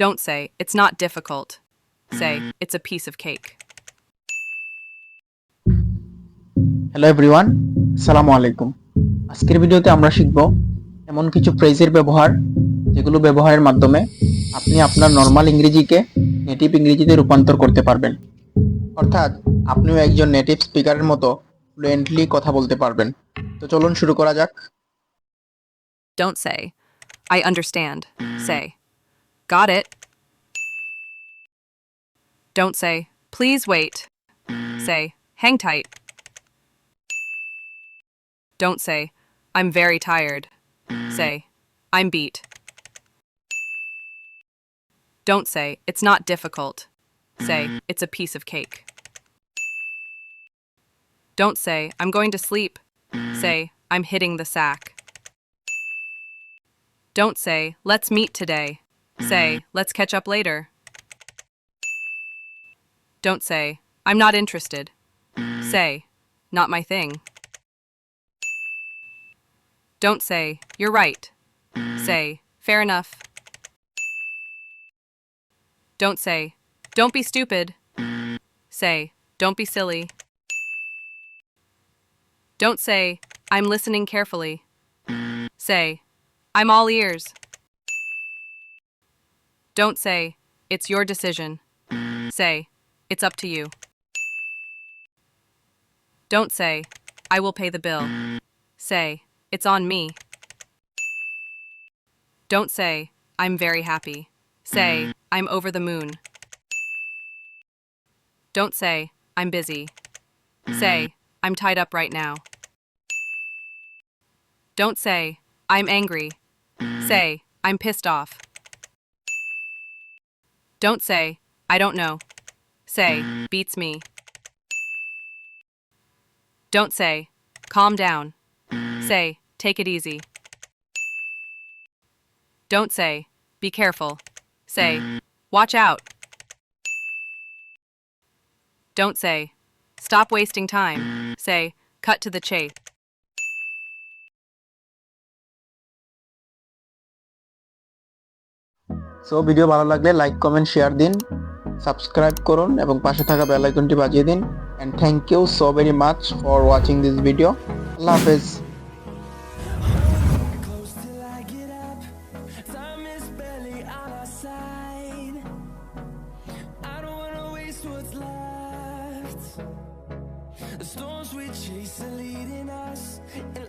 Don't say, it's not difficult. Say, it's a piece of cake. Hello everyone, আসসালামু আলাইকুম। আজকের ভিডিওতে আমরা শিখব এমন কিছু ফ্রেজের ব্যবহার যেগুলো ব্যবহারের মাধ্যমে আপনি আপনার নর্মাল ইংরেজিকে নেটিভ ইংরেজিতে রূপান্তর করতে পারবেন। অর্থাৎ আপনিও একজন নেটিভ স্পিকারের মতো ফ্লুয়েন্টলি কথা বলতে পারবেন। তো চলুন শুরু করা যাক। Don't say, I understand. Say, got it. Don't say, please wait. Say, hang tight. Don't say, I'm very tired. Say, I'm beat. Don't say, it's not difficult. Say, it's a piece of cake. Don't say, I'm going to sleep. Say, I'm hitting the sack. Don't say, let's meet today. Say, let's catch up later. Don't say, I'm not interested. Say, not my thing. Don't say, you're right. Say, fair enough. Don't say, don't be stupid. Say, don't be silly. Don't say, I'm listening carefully. Say, I'm all ears. Don't say, it's your decision. Say, it's up to you. Don't say, I will pay the bill. Say, it's on me. Don't say, I'm very happy. Say, I'm over the moon. Don't say, I'm busy. Say, I'm tied up right now. Don't say, I'm angry. Say, I'm pissed off. Don't say, I don't know. Say, beats me. Don't say, calm down. Say, take it easy. Don't say, be careful. Say, watch out. Don't say, stop wasting time. Say, cut to the chase. So video ভালো লাগলে like, comment, share দিন, subscribe করুন এবং পাশে থাকা bell আইকনটি বাজিয়ে দিন। And thank you so very much for watching this video. আল্লাহ হাফেজ। Close till I get up. Time is barely on our side. I don't wanna waste what's left. The storms we chase are leading us, and